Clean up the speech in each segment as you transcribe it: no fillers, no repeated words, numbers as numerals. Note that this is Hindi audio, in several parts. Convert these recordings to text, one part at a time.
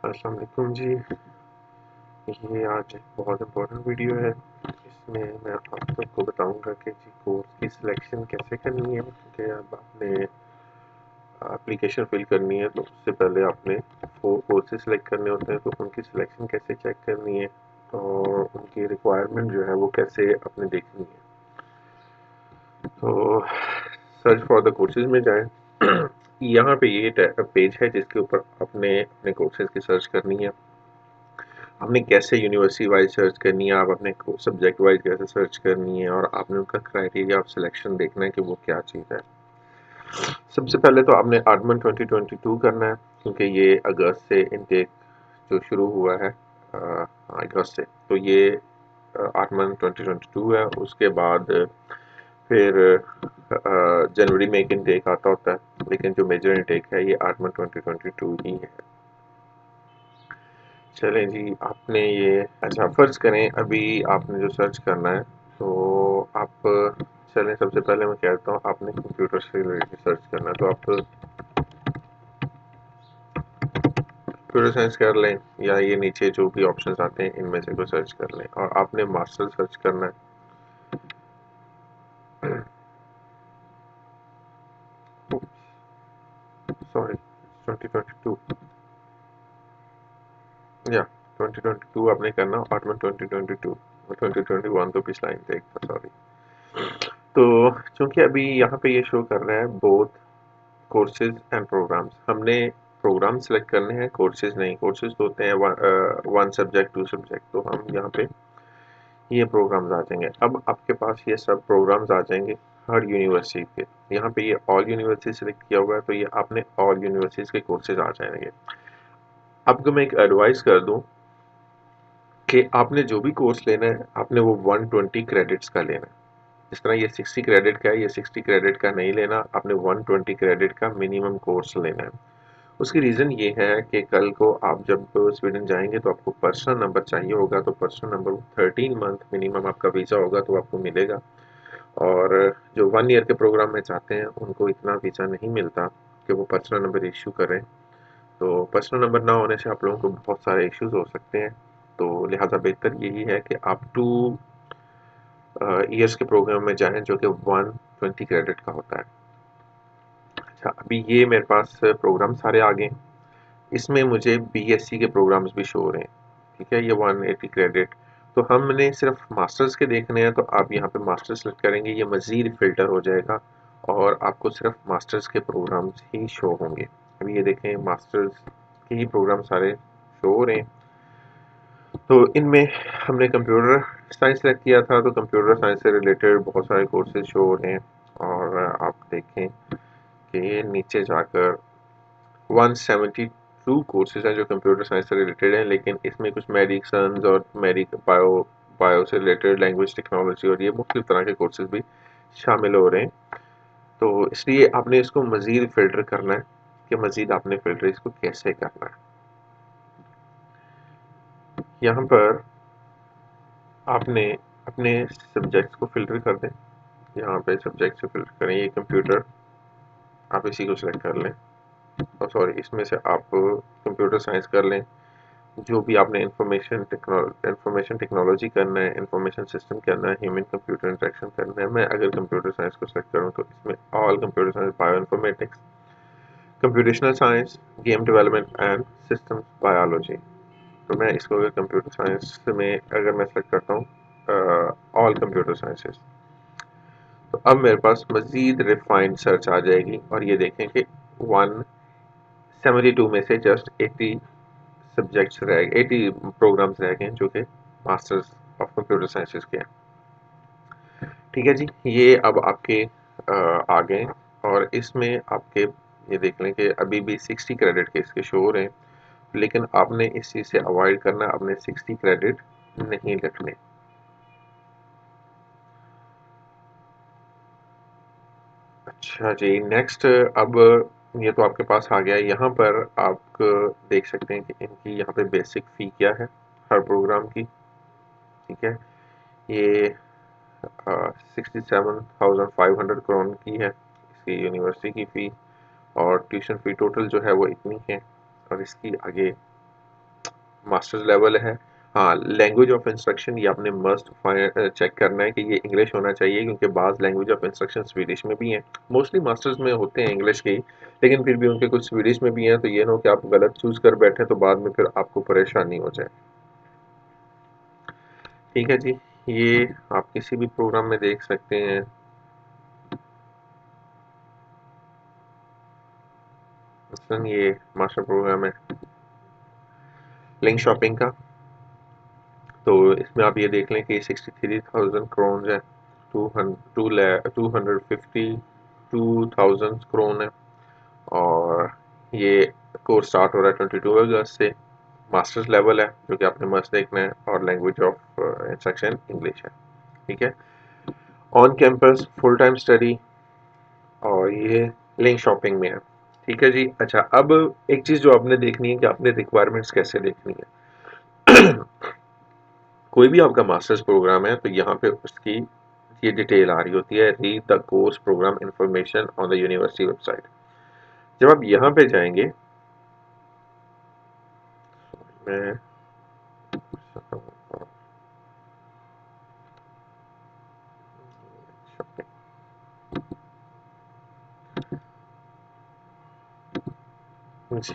अस्सलाम वालेकुम जी। ये आज एक बहुत इम्पोर्टेंट वीडियो है। इसमें मैं आप सबको बताऊंगा कि जी कोर्स की सिलेक्शन कैसे करनी है, क्योंकि अब आपने एप्लीकेशन फिल करनी है तो उससे पहले आपने 4 कोर्सेज सेलेक्ट करने होते हैं, तो उनकी सिलेक्शन कैसे चेक करनी है और उनकी रिक्वायरमेंट जो है वो कैसे आपने देखनी है। तो सर्च फॉर द कोर्सेज में जाएं। यहाँ पे ये पेज है जिसके ऊपर आपने अपने कोर्सेज की सर्च करनी है। आपने कैसे यूनिवर्सिटी वाइज सर्च करनी है, आप अपने सब्जेक्ट वाइज कैसे सर्च करनी है, और आपने उनका क्राइटेरिया ऑफ सिलेक्शन देखना है कि वो क्या चीज़ है। सबसे पहले तो आपने आर्टमन 2022 करना है, क्योंकि ये अगस्त से इनटेक जो शुरू हुआ है, अगस्त से, तो ये आर्टमन 2022 है। उसके बाद फिर जनवरी में एक इनटेक आता होता है, लेकिन जो मेजर इनटेक है ये आर्टमन 2022 ही है। चलें जी, आपने ये अच्छा फ़र्ज़ करें अभी आपने जो सर्च करना है, तो आप चलें सबसे पहले मैं कहता हूँ आपने कंप्यूटर से रिलेटेड सर्च करना है, तो आप कंप्यूटर साइंस कर लें या ये नीचे जो भी ऑप्शंस आते हैं इनमें से कोई सर्च कर लें, और आपने मास्टर सर्च करना है। सॉरी, 2022 या 2022 आपने करना, आर्टमन 2022 और 2021 तो पिछला इनटेक था, सॉरी। तो चूंकि अभी यहाँ पे ये शो कर रहा है बोथ कोर्सेज एंड प्रोग्राम्स, हमने प्रोग्राम सेलेक्ट करने हैं, कोर्सेज नहीं। कोर्सेज तो होते हैं वन सब्जेक्ट टू सब्जेक्ट, तो हम यहाँ पे ये प्रोग्राम्स आ जाएंगे। अब आपके पास ये सब प्रोग्राम्स आ जाएंगे हर यूनिवर्सिटी के। यहाँ पे ये ऑल यूनिवर्सिटी सेलेक्ट किया हुआ है, तो ये आपने ऑल यूनिवर्सिटीज़ के कोर्सेज आ जाएंगे। आपको मैं एक एडवाइस कर दूँ कि आपने जो भी कोर्स लेना है आपने वो 120 क्रेडिट्स का लेना है। जिस तरह ये 60 क्रेडिट का है, ये 60 क्रेडिट का नहीं लेना, आपने 120 क्रेडिट का मिनिमम कोर्स लेना है। उसकी रीज़न ये है कि कल को आप जब स्वीडन जाएंगे तो आपको पर्सनल नंबर चाहिए होगा, तो पर्सनल नंबर 13 मंथ मिनिमम आपका वीज़ा होगा तो आपको मिलेगा। और जो 1 ईयर के प्रोग्राम में चाहते हैं उनको इतना वीज़ा नहीं मिलता कि वो पर्सनल नंबर इशू करें। तो पर्सनल नंबर ना होने से आप लोगों को बहुत सारे इश्यूज हो सकते हैं। तो लिहाजा बेहतर यही है कि आप 2 ईयर्स के प्रोग्राम में जाएं जो कि 120 क्रेडिट का होता है। अच्छा, अभी ये मेरे पास प्रोग्राम सारे आ गए। इसमें मुझे बीएससी के प्रोग्राम्स भी शो हो रहे हैं। ठीक है, ये 180 क्रेडिट। तो हमने सिर्फ मास्टर्स के देखने हैं, तो आप यहाँ पे मास्टर्स सेलेक्ट करेंगे, ये मज़ीद फ़िल्टर हो जाएगा और आपको सिर्फ मास्टर्स के प्रोग्राम्स ही शो होंगे। अभी ये देखें, मास्टर्स के ही प्रोग्राम सारे शो हो रहे हैं। तो इनमें हमने कंप्यूटर साइंस सेलेक्ट किया था, तो कंप्यूटर साइंस से रिलेटेड बहुत सारे कोर्सेज शो हो रहे हैं। और आप देखें कि नीचे जाकर 172 कोर्सेज हैं जो कंप्यूटर साइंस से रिलेटेड हैं, लेकिन इसमें कुछ मेडिसन्स और बायो से रिलेटेड, लैंग्वेज टेक्नोलॉजी और ये मुख्तलिफ तरह के कोर्सेज भी शामिल हो रहे हैं। तो इसलिए आपने इसको मज़ीद फ़िल्टर करना है कि मज़ीद आपने फ़िल्टर इसको कैसे करना है। यहाँ पर आपने अपने सब्जेक्ट्स को फ़िल्टर कर दें। यहाँ पे सब्जेक्ट से फ़िल्टर करें, ये कंप्यूटर, आप इसी को सिलेक्ट कर लें। और सॉरी, इसमें से आप कंप्यूटर साइंस कर लें। जो भी आपने इंफॉर्मेशन टेक्नोलॉजी करना है, इंफॉर्मेशन सिस्टम करना है, ह्यूमन कंप्यूटर इंटरेक्शन करना है। मैं अगर कंप्यूटर साइंस को सेलेक्ट करूँ तो इसमें all computer science, bio informatics, computational science, game development and system biology. तो मैं इसको अगर कंप्यूटर साइंस में अगर मैं सेलेक्ट करता हूँ ऑल कंप्यूटर साइंसेस, तो अब मेरे पास मज़ीद रिफाइंड सर्च आ जाएगी और ये देखें कि 172 में से जस्ट 80 सब्जेक्ट्स रह गए, 80 प्रोग्राम्स रह गए जो कि मास्टर्स ऑफ कंप्यूटर साइंसेज के हैं। ठीक है जी, ये अब आपके आ गए। और इसमें आपके ये देख लें कि अभी भी 60 क्रेडिट के इसके शो हो रहे हैं, लेकिन आपने इस चीज़ से अवॉइड करना, आपने 60 क्रेडिट नहीं रखने। अच्छा जी, नेक्स्ट, अब ये तो आपके पास आ गया। यहाँ पर आप देख सकते हैं कि इनकी यहाँ पे बेसिक फ़ी क्या है हर प्रोग्राम की। ठीक है, ये 67,500 करोड़ की है इसकी यूनिवर्सिटी की फ़ी, और ट्यूशन फ़ी टोटल जो है वो इतनी है। और इसकी आगे मास्टर्स लेवल है। हाँ, लैंग्वेज ऑफ इंस्ट्रक्शन ये आपने मस्ट चेक करना है कि ये इंग्लिश होना चाहिए, क्योंकि बाज़ लैंग्वेज ऑफ इंस्ट्रक्शन स्वीडिश में भी हैं। मोस्टली मास्टर्स में होते हैं इंग्लिश के ही, लेकिन फिर भी उनके कुछ स्वीडिश में भी हैं, तो ये ना हो कि आप गलत चूज़ कर बैठें तो बाद में फिर आपको परेशानी हो जाए। ठीक है जी, ये आप किसी भी प्रोग्राम में देख सकते हैं। मसलन ये मास्टर प्रोग्राम है लिंक शॉपिंग का, तो इसमें आप ये देख लें कि 63,000 क्रोन है, 252,000 क्रोन है, और ये कोर्स स्टार्ट हो रहा है 22 अगस्त से। मास्टर्स लेवल है जो कि आपने मस्त देखना है, और लैंग्वेज ऑफ इंस्ट्रक्शन इंग्लिश है। ठीक है, on campus full time study, और ये लिंक शॉपिंग में है। ठीक है जी। अच्छा, अब एक चीज़ जो आपने देखनी है कि आपने रिक्वायरमेंट्स कैसे देखनी है। कोई भी आपका मास्टर्स प्रोग्राम है तो यहाँ पे उसकी ये डिटेल आ रही होती है, read the course programme information on the university website. जब आप यहाँ पे जाएंगे, मैं जी,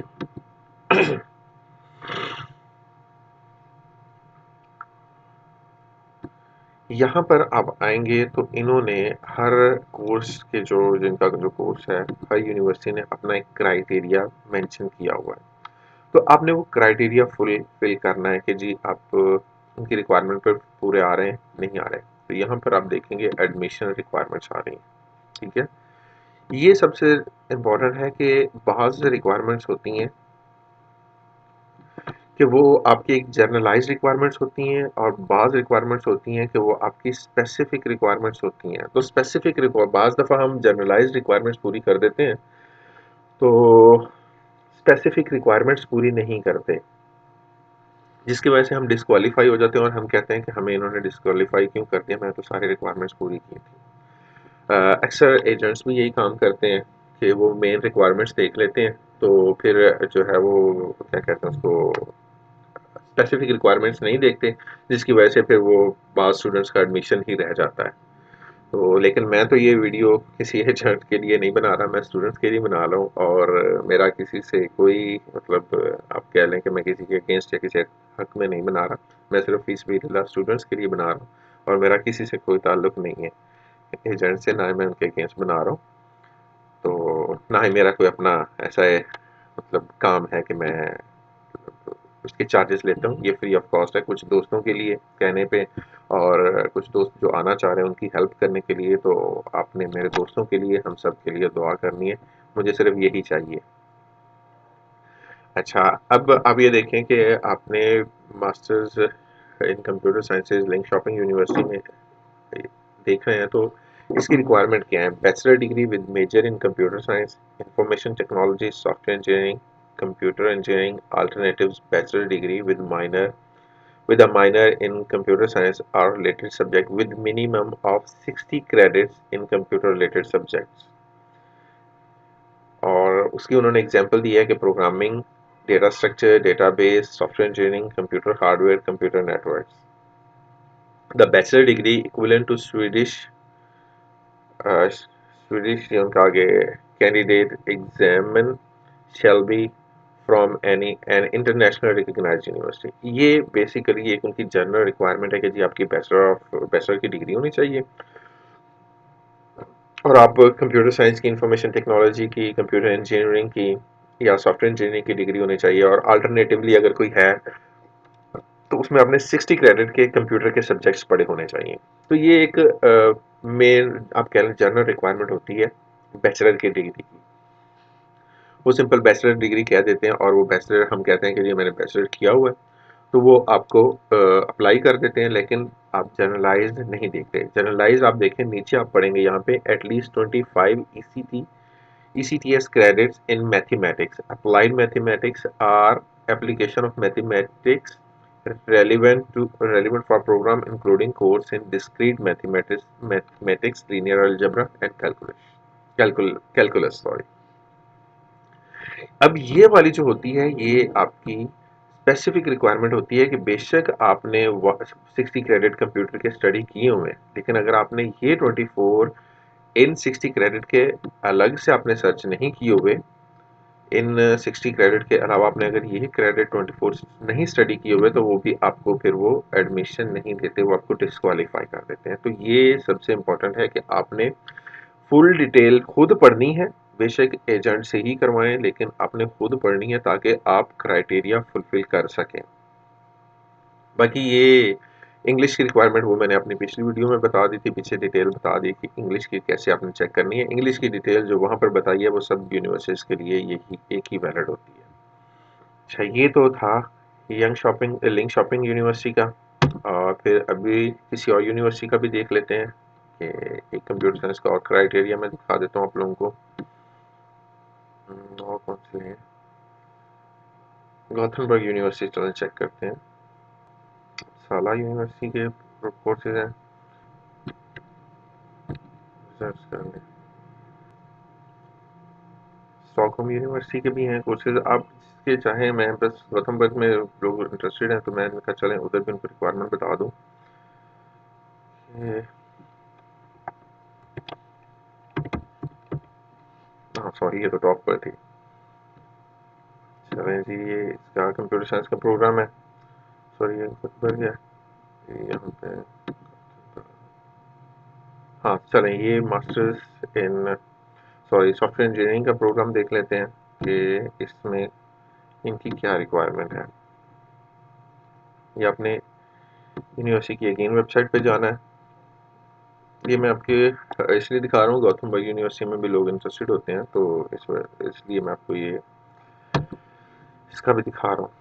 यहाँ पर आप आएंगे तो इन्होंने हर कोर्स के जिनका जो कोर्स है, हर यूनिवर्सिटी ने अपना एक क्राइटेरिया मेंशन किया हुआ है। तो आपने वो क्राइटेरिया फुल फिल करना है कि जी आप उनकी रिक्वायरमेंट पर पूरे आ रहे हैं, नहीं आ रहे। तो यहाँ पर आप देखेंगे एडमिशन रिक्वायरमेंट्स आ रही हैं। ठीक है, ये सबसे इम्पोर्टेंट है कि बाज़ रिक्वायरमेंट्स होती हैं कि वो आपकी एक जनरलाइज्ड रिक्वायरमेंट्स होती हैं, और बाज़ रिक्वायरमेंट्स होती हैं कि वो आपकी स्पेसिफिक रिक्वायरमेंट्स होती हैं। तो स्पेसिफिक बाज़ दफ़ा हम जनरलाइज्ड रिक्वायरमेंट्स पूरी कर देते हैं, तो स्पेसिफिक रिक्वायरमेंट्स पूरी नहीं करते, जिसकी वजह से हम डिस्क्वालीफाई हो जाते हैं, और हम कहते हैं कि हमें इन्होंने डिस्क्वालीफाई क्यों कर दिया, मैं तो सारी रिक्वायरमेंट्स पूरी की थी। अक्सर एजेंट्स भी यही काम करते हैं कि वो मेन रिक्वायरमेंट्स देख लेते हैं, तो फिर जो है वो क्या कहते हैं उसको, स्पेसिफिक रिक्वायरमेंट्स नहीं देखते, जिसकी वजह से फिर वो बाद स्टूडेंट्स का एडमिशन ही रह जाता है। तो लेकिन मैं तो ये वीडियो किसी एजेंट के लिए नहीं बना रहा, मैं स्टूडेंट्स के लिए बना रहा हूँ, और मेरा किसी से कोई मतलब आप कह लें कि मैं किसी के अगेंस्ट या किसी हक में नहीं बना रहा। मैं सिर्फ फीस भी स्टूडेंट्स के लिए बना रहा हूँ, और मेरा किसी से कोई ताल्लुक नहीं है एजेंट से, ना ही मैं उनके अगेंस्ट बना रहा हूँ, तो ना ही मेरा कोई अपना ऐसा है मतलब काम है कि मैं उसके चार्जेस लेता हूँ। ये फ्री ऑफ कॉस्ट है, कुछ दोस्तों के लिए कहने पे, और कुछ दोस्त जो आना चाह रहे हैं उनकी हेल्प करने के लिए। तो आपने मेरे दोस्तों के लिए, हम सब के लिए दुआ करनी है, मुझे सिर्फ यही चाहिए। अच्छा, अब आप ये देखें कि आपने masters in computer sciences Linkoping university में देख रहे हैं, तो इसकी रिक्वायरमेंट क्या है। Bachelor degree with major in computer science, information technology, software engineering, computer engineering alternatives, bachelor degree with a minor in computer science or related subject with minimum of 60 credits in computer related subjects। और उसकी उन्होंने एग्जांपल दिया है कि programming, data structure, database, software engineering, computer hardware, computer networks. The bachelor degree equivalent to Swedish उनका आगे candidate examine shall be from any an international recognized university। ये बेसिकली एक उनकी जनरल रिक्वायरमेंट है कि जी आपकी बैचलर की डिग्री होनी चाहिए, और आप कंप्यूटर साइंस की, इंफॉर्मेशन टेक्नोलॉजी की, कंप्यूटर इंजीनियरिंग की या सॉफ्टवेयर इंजीनियरिंग की डिग्री होनी चाहिए, और अल्टरनेटिवली अगर कोई है तो उसमें आपने 60 क्रेडिट के कंप्यूटर के सब्जेक्ट्स पढ़े होने चाहिए। तो ये एक मेन आप कह लें जनरल रिक्वायरमेंट होती है बैचलर की डिग्री की। वो सिंपल बैचलर डिग्री कह देते हैं, और वो बैचलर हम कहते हैं कि जी मैंने बैचलर किया हुआ है, तो वो आपको अप्लाई कर देते हैं। लेकिन आप जनरलाइज्ड नहीं देखते। जनरलाइज्ड आप देखें, नीचे आप पढ़ेंगे यहाँ पे at least 25 ECTS credits in mathematics, applied mathematics or application of mathematics relevant for program including course in discrete mathematics, linear algebra and calculus sorry। अब ये वाली जो होती है ये आपकी स्पेसिफिक रिक्वायरमेंट होती है कि बेशक आपने 60 क्रेडिट कंप्यूटर के स्टडी किए हुए हैं, लेकिन अगर आपने ये 24 इन 60 क्रेडिट के अलग से आपने सर्च नहीं किए हुए, इन 60 क्रेडिट के अलावा आपने अगर यही क्रेडिट 24 नहीं स्टडी किए हुए, तो वो भी आपको फिर वो एडमिशन नहीं देते, वो आपको डिस्क्वालीफाई कर देते हैं। तो ये सबसे इम्पोर्टेंट है कि आपने फुल डिटेल खुद पढ़नी है, बेशक एजेंट से ही करवाएं, लेकिन आपने खुद पढ़नी है ताकि आप क्राइटेरिया फुलफिल कर सकें। बाकी ये इंग्लिश की रिक्वायरमेंट वो मैंने अपनी पिछली वीडियो में बता दी थी, पीछे डिटेल बता दी कि इंग्लिश की कैसे आपने चेक करनी है। इंग्लिश की डिटेल जो वहाँ पर बताई है वो सब यूनिवर्सिटीज़ के लिए यही एक ही वैलिड होती है। अच्छा, ये तो था लिंक शॉपिंग यूनिवर्सिटी का। और फिर अभी किसी और यूनिवर्सिटी का भी देख लेते हैं कि एक कंप्यूटर साइंस का और क्राइटेरिया मैं दिखा देता हूँ आप लोगों को। और कौन से हैं, गॉथनबर्ग यूनिवर्सिटी चलो चेक करते हैं। साला यूनिवर्सिटी के कोर्सेज हैं, सर्च कर लें। स्टॉकहोम यूनिवर्सिटी के भी हैं कोर्सेज, आप जिसके चाहें। मैं बस गॉथनबर्ग में लोग इंटरेस्टेड हैं तो मैं इनका चलें उधर भी उनको रिक्वायरमेंट बता दूँ। हाँ सॉरी, ये तो टॉप पर थी। चलें जी, ये इसका कंप्यूटर साइंस का प्रोग्राम है। सॉरी ये खुद भर गया यहाँ पे। हाँ चलें, ये मास्टर्स इन सॉफ्टवेयर इंजीनियरिंग का प्रोग्राम देख लेते हैं कि इसमें इनकी क्या रिक्वायरमेंट है। ये आपने यूनिवर्सिटी की अगेन वेबसाइट पे जाना है। ये मैं आपके इसलिए दिखा रहा हूँ, गौतमबर्ग यूनिवर्सिटी में भी लोग इंटरेस्टेड होते हैं, तो इसलिए मैं आपको ये इसका भी दिखा रहा हूँ।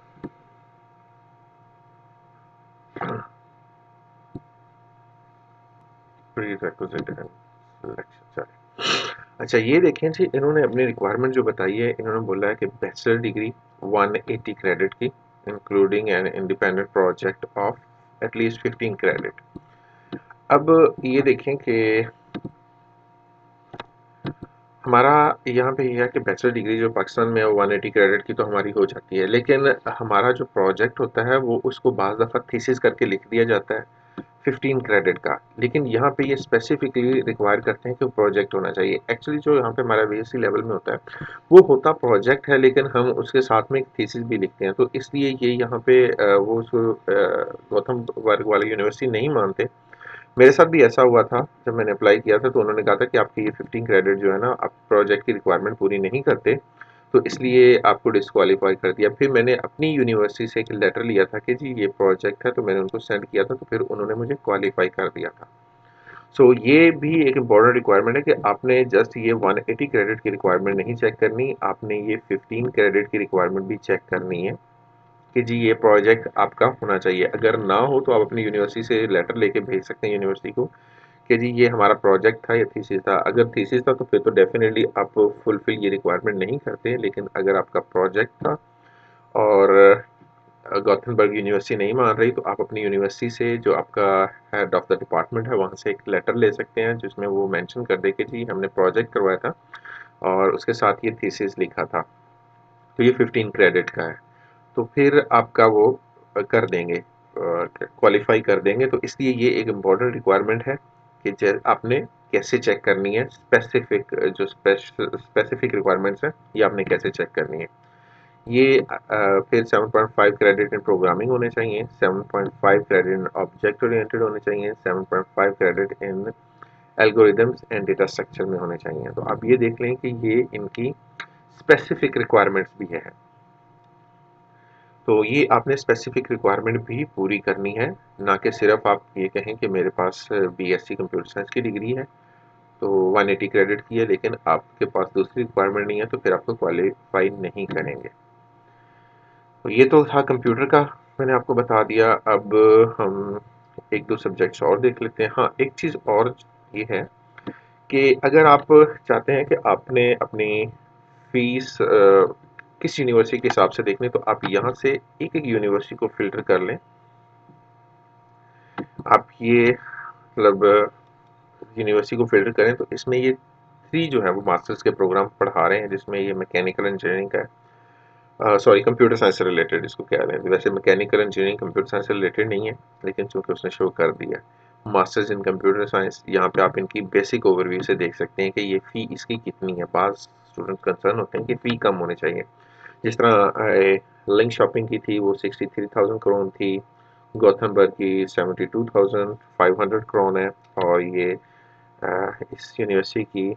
अच्छा ये देखें जी, इन्होंने अपनी रिक्वायरमेंट जो बताई है, इन्होंने बोला है कि बैचलर डिग्री 180 क्रेडिट की, including an independent project of at least 15 credit. अब ये देखें कि हमारा यहाँ पे ये है कि बैचलर डिग्री जो पाकिस्तान में है वो 180 क्रेडिट की तो हमारी हो जाती है, लेकिन हमारा जो प्रोजेक्ट होता है वो उसको बाज़ दफ़ा थीसिस करके लिख दिया जाता है 15 क्रेडिट का। लेकिन यहाँ पे ये स्पेसिफिकली रिक्वायर करते हैं कि प्रोजेक्ट होना चाहिए। एक्चुअली जो यहाँ पे हमारा बीएससी लेवल में होता है वो होता प्रोजेक्ट है, लेकिन हम उसके साथ में एक थीसिस भी लिखते हैं, तो इसलिए ये यहाँ पे वो उसको गौतम वर्ग वाली यूनिवर्सिटी नहीं मानते। मेरे साथ भी ऐसा हुआ था, जब मैंने अप्लाई किया था तो उन्होंने कहा था कि आपकी ये 15 क्रेडिट जो है ना, आप प्रोजेक्ट की रिक्वायरमेंट पूरी नहीं करते, तो इसलिए आपको डिस्क्वालीफाई कर दिया। फिर मैंने अपनी यूनिवर्सिटी से एक लेटर लिया था कि जी ये प्रोजेक्ट है, तो मैंने उनको सेंड किया था, तो फिर उन्होंने मुझे क्वालीफाई कर दिया था। सो ये भी एक इम्पॉर्टेंट रिक्वायरमेंट है कि आपने जस्ट ये 180 क्रेडिट की रिक्वायरमेंट नहीं चेक करनी, आपने ये 15 क्रेडिट की रिक्वायरमेंट भी चेक करनी है कि जी ये प्रोजेक्ट आपका होना चाहिए। अगर ना हो तो आप अपनी यूनिवर्सिटी से लेटर लेके भेज सकते हैं यूनिवर्सिटी को कि जी ये हमारा प्रोजेक्ट था या थीसिस था। अगर थीसिस था तो फिर तो डेफिनेटली आप फुलफिल ये रिक्वायरमेंट नहीं करते, लेकिन अगर आपका प्रोजेक्ट था और गॉथनबर्ग यूनिवर्सिटी नहीं मान रही, तो आप अपनी यूनिवर्सिटी से जो आपका हेड ऑफ द डिपार्टमेंट है वहाँ से एक लेटर ले सकते हैं जिसमें वो मेंशन कर दे कि जी हमने प्रोजेक्ट करवाया था और उसके साथ ये थीसिस लिखा था, तो ये 15 क्रेडिट का है, तो फिर आपका वो कर देंगे, क्वालिफाई कर देंगे। तो इसलिए ये एक इम्पॉर्टेंट रिक्वायरमेंट है कि आपने कैसे चेक करनी है स्पेसिफिक जो स्पेसिफिक रिक्वायरमेंट्स हैं, ये आपने कैसे चेक करनी है। ये फिर 7.5 क्रेडिट इन प्रोग्रामिंग होने चाहिए, 7.5 क्रेडिट इन ऑब्जेक्ट ओरिएंटेड होने चाहिए, 7.5 credit in algorithms and data structure में होने चाहिए। तो आप ये देख लें कि ये इनकी स्पेसिफिक रिक्वायरमेंट्स भी है। तो ये आपने स्पेसिफिक रिक्वायरमेंट भी पूरी करनी है, ना कि सिर्फ आप ये कहें कि मेरे पास बीएससी कंप्यूटर साइंस की डिग्री है तो 180 क्रेडिट की है, लेकिन आपके पास दूसरी रिक्वायरमेंट नहीं है, तो फिर आपको क्वालिफाई नहीं करेंगे। तो ये तो था कंप्यूटर का, मैंने आपको बता दिया। अब हम एक दो सब्जेक्ट्स और देख लेते हैं। हाँ, एक चीज़ और ये है कि अगर आप चाहते हैं कि आपने अपनी फीस किस यूनिवर्सिटी के हिसाब से देखनी, तो आप यहाँ से एक एक यूनिवर्सिटी को फिल्टर कर लें। आप ये मतलब यूनिवर्सिटी को फिल्टर करें तो इसमें ये 3 जो है वो मास्टर्स के प्रोग्राम पढ़ा रहे हैं, जिसमें ये मैकेनिकल इंजीनियरिंग का है, सॉरी कंप्यूटर साइंस से रिलेटेड इसको कह रहे हैं। वैसे मैकेनिकल इंजीनियरिंग कंप्यूटर साइंस से रिलेटेड नहीं है, लेकिन चूंकि उसने शो कर दिया मास्टर्स इन कंप्यूटर साइंस, यहाँ पे आप इनकी बेसिक ओवरव्यू से देख सकते हैं कि ये फ़ी इसकी कितनी है। बाज़ स्टूडेंट कंसर्न होते हैं कि फ़ी कम होनी चाहिए। जिस तरह लिंक शॉपिंग की थी वो 63,000 करोन थी, गौथमबर्ग की 72,500 करोन है, और ये इस यूनिवर्सिटी की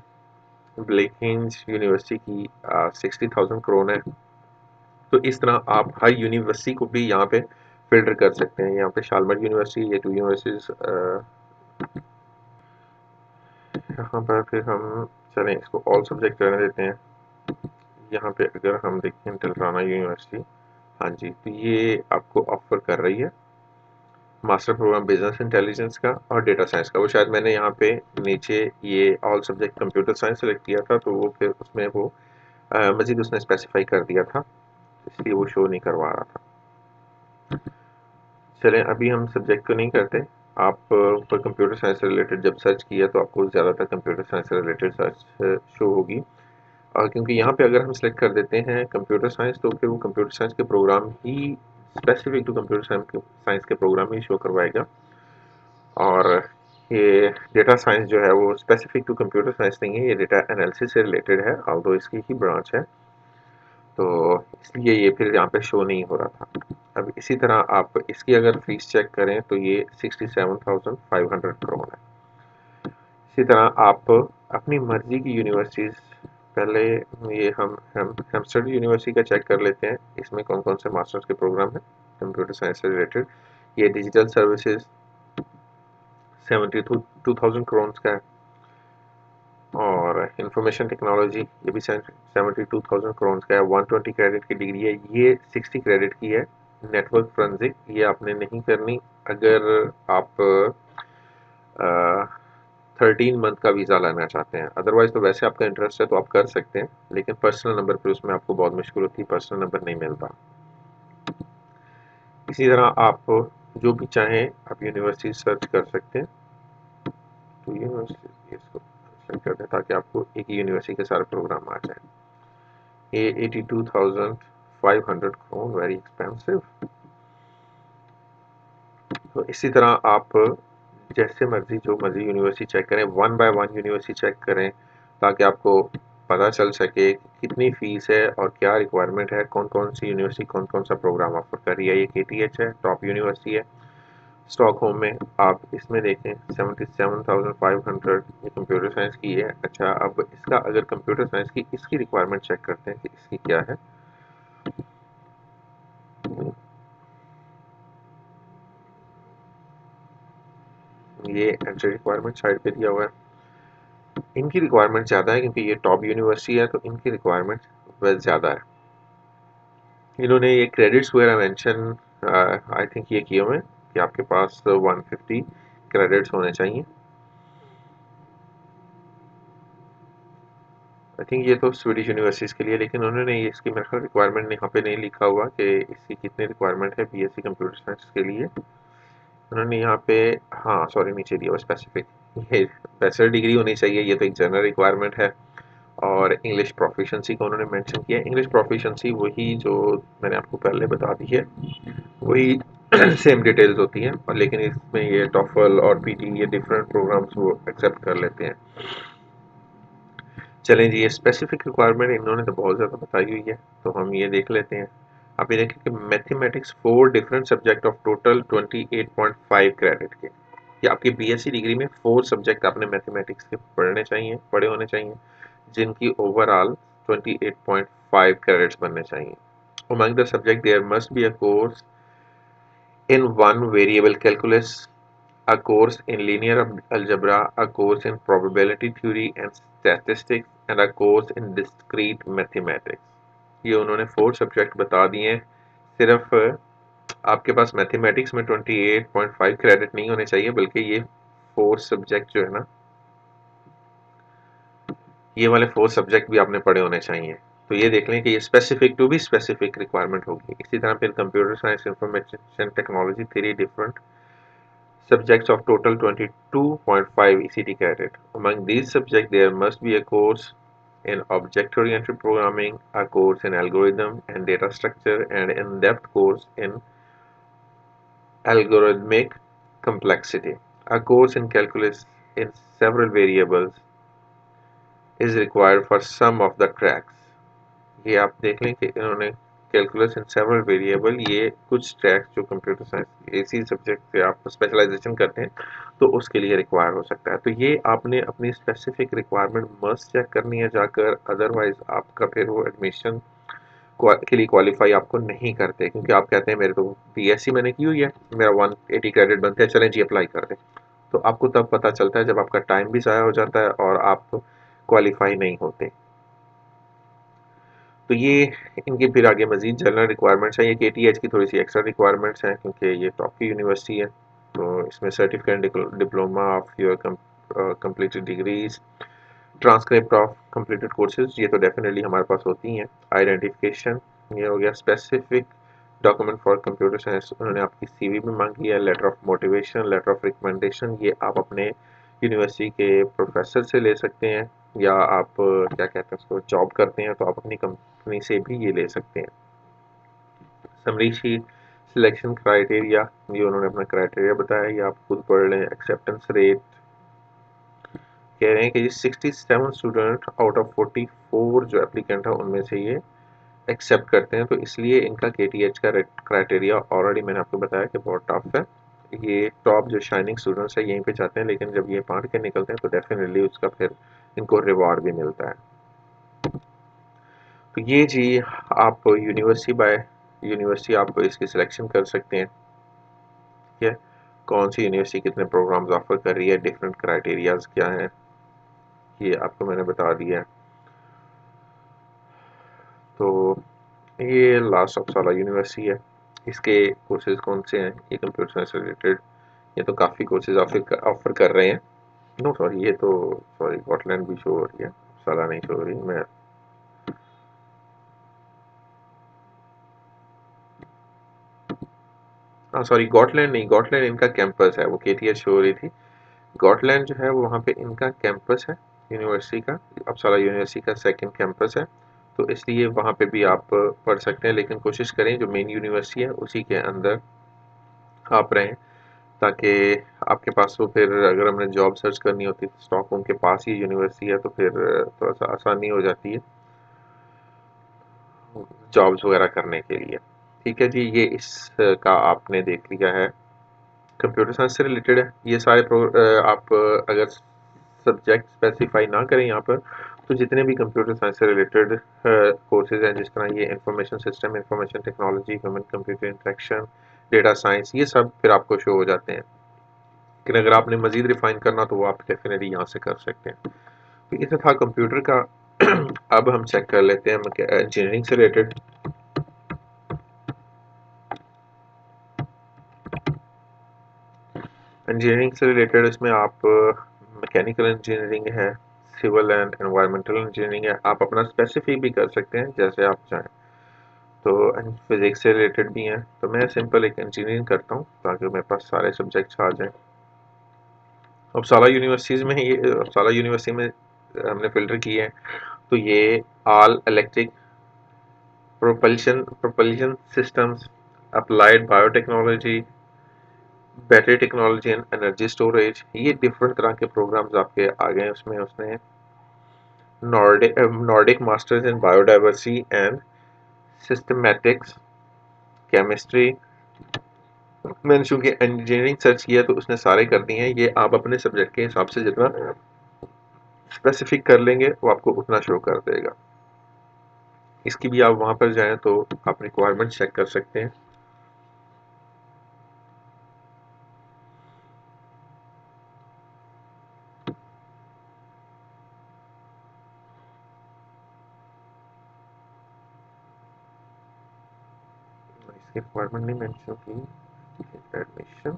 ब्लेकिंज यूनिवर्सिटी की 60,000 करोन है। तो इस तरह आप हर यूनिवर्सिटी को भी यहाँ पे फ़िल्टर कर सकते हैं। यहाँ पे शालमर यूनिवर्सिटी, ये 2 यूनिवर्सिटीज़ यहाँ पर फिर हम चलें इसको ऑल सब्जेक्ट रहने देते हैं। यहाँ पे अगर हम देखें टिलराना यूनिवर्सिटी, हाँ जी, तो ये आपको ऑफ़र कर रही है मास्टर प्रोग्राम बिजनेस इंटेलिजेंस का और डेटा साइंस का। वो शायद मैंने यहाँ पे नीचे ये all subject computer science select किया था, तो वो फिर उसमें वो मज़ीद उसने स्पेसिफाई कर दिया था, इसलिए वो शो नहीं करवा रहा था। चलें अभी हम सब्जेक्ट को नहीं करते। आप पर कंप्यूटर साइंस से रिलेटेड जब सर्च किया तो आपको ज़्यादातर कंप्यूटर साइंस से रिलेटेड सर्च शो होगी, क्योंकि यहाँ पे अगर हम सेलेक्ट कर देते हैं कंप्यूटर साइंस तो फिर वो कंप्यूटर साइंस के प्रोग्राम ही स्पेसिफिक टू कंप्यूटर साइंस के प्रोग्राम ही शो करवाएगा। और ये डेटा साइंस जो है वो स्पेसिफिक टू कंप्यूटर साइंस नहीं है, ये डेटा एनालिसिस से रिलेटेड है, ऑल्दो इसकी ही ब्रांच है, तो इसलिए ये फिर यहाँ पे शो नहीं हो रहा था। अब इसी तरह आप इसकी अगर फीस चेक करें तो ये 67,500 करोड़ है। इसी तरह आप अपनी मर्जी की यूनिवर्सिटीज़, पहले ये हम हेम्स्टेड यूनिवर्सिटी का चेक कर लेते हैं, इसमें कौन कौन से मास्टर्स के प्रोग्राम हैं कंप्यूटर साइंस से रिलेटेड। ये डिजिटल सर्विसेज 72,000 करोड़ का है, और इंफॉर्मेशन टेक्नोलॉजी ये भी 72,000 करोड़ का है। 120 क्रेडिट की डिग्री है, ये 60 क्रेडिट की है। नेटवर्क फोरेंसिक ये आपने नहीं करनी अगर आप 13 मंथ का वीज़ा लेना चाहते हैं, अदरवाइज तो वैसे आपका इंटरेस्ट है तो आप कर सकते हैं, लेकिन पर्सनल नंबर पे उसमें आपको बहुत मुश्किल होती है, पर्सनल नंबर नहीं मिलता। इसी तरह आप जो भी चाहें आप यूनिवर्सिटी सर्च कर सकते हैं, तो यूनिवर्सिटी इसको सर्च कर दें ताकि आपको एक ही यूनिवर्सिटी के सारे प्रोग्राम आ जाए। ये 82,500 करोड़, वेरी एक्सपेंसिव। तो इसी तरह आप जैसे मर्जी जो मर्जी यूनिवर्सिटी चेक करें, one by one university check करें ताकि आपको पता चल सके कितनी फ़ीस है और क्या रिक्वायरमेंट है, कौन कौन सी यूनिवर्सिटी कौन कौन सा प्रोग्राम ऑफर कर रही है। ये KTH है, टॉप यूनिवर्सिटी है स्टॉकहोम में। आप इसमें देखें 77,500 ये कंप्यूटर साइंस की है। अच्छा, अब इसका अगर कंप्यूटर साइंस की इसकी रिक्वायरमेंट चेक करते हैं कि इसकी क्या है। ये एंट्री रिक्वायरमेंट साइड पे दिया हुआ है। इनकी रिक्वायरमेंट ज़्यादा है क्योंकि ये टॉप यूनिवर्सिटी है, तो इनकी रिक्वायरमेंट वह ज़्यादा है। इन्होंने ये क्रेडिट्स वगैरह मेंशन आई थिंक ये किए हुए हैं कि आपके पास 150 क्रेडिट्स होने चाहिए। आई थिंक ये तो स्वीडिश यूनिवर्सिटीज़ के लिए, लेकिन उन्होंने ये इसकी मेरे ख्याल रिक्वायरमेंट यहाँ पे नहीं लिखा हुआ कि इसकी कितनी रिक्वायरमेंट है BSc कंप्यूटर साइंस के लिए। उन्होंने यहाँ पे, हाँ सॉरी, नीचे दिया हुआ स्पेसिफिक, ये बैचलर डिग्री होनी चाहिए, ये तो एक जनरल रिक्वायरमेंट है। और इंग्लिश प्रोफिशेंसी को उन्होंने मेंशन किया है। इंग्लिश प्रोफिशेंसी वही जो मैंने आपको पहले बता दी है, वही सेम डिटेल्स होती हैं, और लेकिन इसमें ये टॉफल और PT ये डिफरेंट प्रोग्राम्स वो एक्सेप्ट कर लेते हैं। चलें जी, ये स्पेसिफिक रिक्वायरमेंट इन्होंने तो बहुत ज़्यादा बताई हुई है, तो हम ये देख लेते हैं। आप ये देखें कि mathematics 4 different subject of total 28.5 credit के, कि आपकी BSc डिग्री में 4 सब्जेक्ट आपने मैथमेटिक्स के पढ़े होने चाहिए, जिनकी ओवरऑल 28.5 क्रेडिट्स बनने चाहिए। Among the subject there must be a course in one variable calculus, a course in linear algebra, a course in probability theory and statistics, and a course in discrete mathematics। ये उन्होंने 4 सब्जेक्ट बता दिए हैं। सिर्फ आपके पास मैथमेटिक्स में 28.5 क्रेडिट नहीं होने चाहिए, बल्कि ये 4 सब्जेक्ट जो है ना, ये वाले 4 सब्जेक्ट भी आपने पढ़े होने चाहिए। तो ये देख लें कि ये स्पेसिफिक टू भी स्पेसिफिक रिक्वायरमेंट होगी। इसी तरह फिर computer science, information technology, 3 different subjects of total 22.5 ECT credit. Among these subjects, there must be a course in object-oriented programming, a course in algorithm and data structure, and an in-depth course in algorithmic complexity. A course in calculus in several variables is required for some of the tracks. ये आप देख लें कि इन्होंने कैलकुलस इन सेवरल वेरिएबल, ये कुछ ट्रैक्स जो कंप्यूटर साइंस इसी सब्जेक्ट से आप स्पेशलाइजेशन करते हैं तो उसके लिए रिक्वायर हो सकता है। तो ये आपने अपनी स्पेसिफिक रिक्वायरमेंट मस्ट चेक करनी है जाकर, अदरवाइज आपका फिर वो एडमिशन के लिए क्वालिफाई आपको नहीं करते, क्योंकि आप कहते हैं मेरे तो बीएससी मैंने की हुई है, मेरा 180 क्रेडिट बनते हैं, चलें जी अप्लाई कर दें। तो आपको तब पता चलता है जब आपका टाइम भी ज़ाया हो जाता है और आप क्वालिफाई नहीं होते। तो ये इनके फिर आगे मज़ीद जनरल रिक्वायरमेंट्स हैं। ये केटीएच की थोड़ी सी एक्स्ट्रा रिक्वायरमेंट्स हैं क्योंकि ये टॉप की यूनिवर्सिटी है। तो इसमें certificate, diploma of your completed degrees, transcript of completed courses, ये तो डेफिनेटली हमारे पास होती हैं। आइडेंटिफिकेशन, ये हो गया। Specific document for computer science, उन्होंने आपकी सीवी भी मांगी है। Letter of motivation, letter of recommendation, ये आप अपने यूनिवर्सिटी के प्रोफेसर से ले सकते हैं, या आप क्या कहते हैं उसको, जॉब करते हैं तो आप अपनी कंपनी से भी ये ले सकते हैं। समरी शीट, सिलेक्शन क्राइटेरिया, ये उन्होंने अपना क्राइटेरिया बताया, ये आप खुद पढ़ लें। एक्सेप्टेंस रेट, कह रहे हैं कि 67 स्टूडेंट आउट ऑफ 44 जो एप्लीकेंट है उनमें से ये एक्सेप्ट करते हैं, तो इसलिए इनका केटीएच का क्राइटेरिया ऑलरेडी मैंने आपको बताया कि बहुत टफ है। ये टॉप जो शाइनिंग स्टूडेंट्स है यहीं पे जाते हैं, लेकिन जब ये पढ़ के निकलते हैं तो डेफिनेटली उसका फिर इनको रिवॉर्ड भी मिलता है। तो ये जी आप यूनिवर्सिटी आप इसकी सिलेक्शन कर सकते हैं, ठीक है। कौन सी यूनिवर्सिटी कितने प्रोग्राम्स ऑफर कर रही है, डिफरेंट क्राइटेरियाज क्या हैं, ये आपको मैंने बता दिया है। तो ये लास्ट अपसाला यूनिवर्सिटी है, इसके कोर्सेज कौन से हैं, ये कंप्यूटर साइंस से रिलेटेड, ये तो काफ़ी कोर्सेज ऑफर कर रहे हैं। नो सॉरी, ये तो सॉरी गॉटलैंड भी शो हो रही है, साला नहीं शो हो रही। मैं हाँ सॉरी, गॉटलैंड नहीं, गॉटलैंड इनका कैंपस है, वो केटीएच शो हो रही थी। गॉटलैंड जो है वो वहाँ पे इनका कैंपस है यूनिवर्सिटी का, अपसाला यूनिवर्सिटी का सेकंड कैंपस है, तो इसलिए वहाँ पे भी आप पढ़ सकते हैं, लेकिन कोशिश करें जो मेन यूनिवर्सिटी है उसी के अंदर आप रहें, ताकि आपके पास वो फिर अगर हमने जॉब सर्च करनी होती है तो स्टॉकहोम के पास ही यूनिवर्सिटी है, तो फिर थोड़ा सा आसानी हो जाती है जॉब्स वगैरह करने के लिए। ठीक है जी, ये इसका आपने देख लिया है, कंप्यूटर साइंस से रिलेटेड है ये सारे आप अगर सब्जेक्ट स्पेसिफाई ना करें यहाँ पर, तो जितने भी कंप्यूटर साइंस से रिलेटेड कोर्सेज हैं, जिस तरह ये information system, information technology, human computer interaction, data science, ये सब फिर आपको शो हो जाते हैं। लेकिन अगर आपने मजीद रिफाइन करना तो वो आप डेफिनेटली यहाँ से कर सकते हैं। तो ये था कंप्यूटर का। अब हम चेक कर लेते हैं इंजीनियरिंग से रिलेटेड। इंजीनियरिंग से रिलेटेड इसमें आप मैकेनिकल इंजीनियरिंग है, सिविल एंड एनवायरमेंटल इंजीनियरिंग है, आप अपना स्पेसिफिक भी कर सकते हैं जैसे आप चाहें। तो फिजिक्स से रिलेटेड भी हैं, तो मैं सिंपल एक इंजीनियरिंग करता हूँ ताकि मेरे पास सारे सब्जेक्ट्स आ जाएं। उपसाला यूनिवर्सिटीज़ में ये उपसाला यूनिवर्सिटी में हमने फ़िल्टर किए हैं, तो ये all electric propulsion systems, applied biotechnology, battery technology and energy storage, ये डिफरेंट तरह के प्रोग्राम्स आपके आ गए हैं। उसमें उसने Nordic masters in biodiversity and systematics, chemistry, मैंने चूंकि इंजीनियरिंग सर्च किया तो उसने सारे कर दिए हैं। ये आप अपने सब्जेक्ट के हिसाब से जितना स्पेसिफिक कर लेंगे वो आपको उतना शो कर देगा। इसकी भी आप वहाँ पर जाएं तो आप रिक्वायरमेंट चेक कर सकते हैं। इसकी रिक्वायरमेंट नहीं मेंशन की, एडमिशन,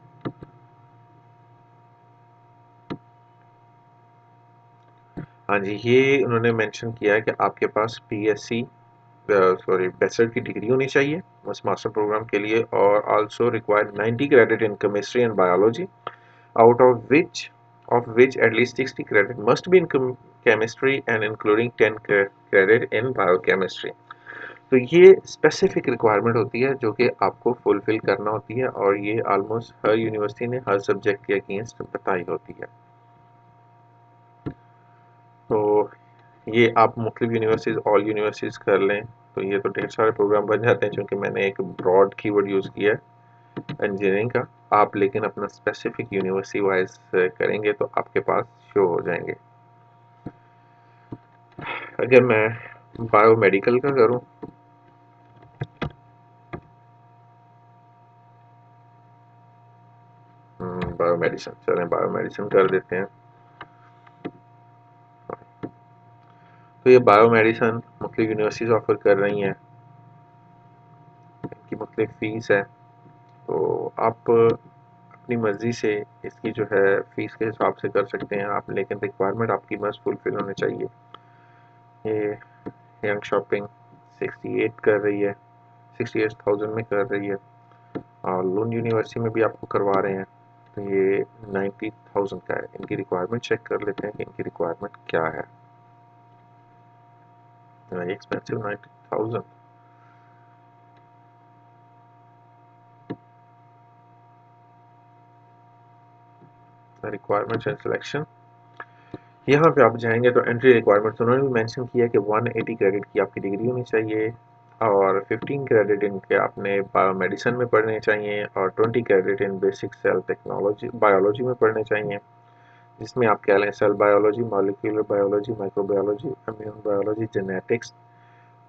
हाँ जी, ये उन्होंने मेंशन किया है कि आपके पास बीएससी बैचलर की डिग्री होनी चाहिए उस मास्टर प्रोग्राम के लिए, और also required 90 credit in chemistry and biology, out of which at least 60 credit must be in chemistry and including 10 credit in biochemistry. तो ये स्पेसिफिक रिक्वायरमेंट होती है जो कि आपको फुलफिल करना होती है, और ये ऑलमोस्ट हर यूनिवर्सिटी ने हर सब्जेक्ट के अगेंस्ट बताई होती है। तो ये आप मुख्तलिफ यूनिवर्सिटीज़, ऑल यूनिवर्सिटीज़ कर लें तो ये तो ढेर सारे प्रोग्राम बन जाते हैं, क्योंकि मैंने एक ब्रॉड कीवर्ड यूज़ किया है इंजीनियरिंग का। आप लेकिन अपना स्पेसिफिक यूनिवर्सिटी वाइज करेंगे तो आपके पास शो हो जाएंगे। अगर मैं बायोमेडिकल का करूं, बायोमेडिसिन, चलें बायोमेडिसिन कर देते हैं। तो ये बायोमेडिसिन मुख्तलिफ यूनिवर्सिटीज़ ऑफर कर रही हैं, इनकी मुख्तलिफ फ़ीस है। तो आप अपनी मर्ज़ी से इसकी जो है फ़ीस के हिसाब से कर सकते हैं आप, लेकिन रिक्वायरमेंट आपकी बस फुलफिल होनी चाहिए। ये यंग शॉपिंग 68 कर रही है, 68,000 में कर रही है, और लून यूनिवर्सिटी में भी आपको करवा रहे हैं तो ये 90,000 का है। इनकी रिक्वायरमेंट चेक कर लेते हैं कि इनकी रिक्वायरमेंट क्या है। Very expensive 90,000। Requirements and selection, यहाँ पे आप जाएंगे तो एंट्री रिक्वायरमेंट्स उन्होंने भी मेंशन किया है कि 180 क्रेडिट की आपकी डिग्री होनी चाहिए, और 15 क्रेडिट इनके आपने बायोमेडिसिन में पढ़ने चाहिए, और 20 credit in basic cell technology biology में पढ़ने चाहिए, जिसमें आप कह लें cell biology, molecular biology, microbiology, immune biology, genetics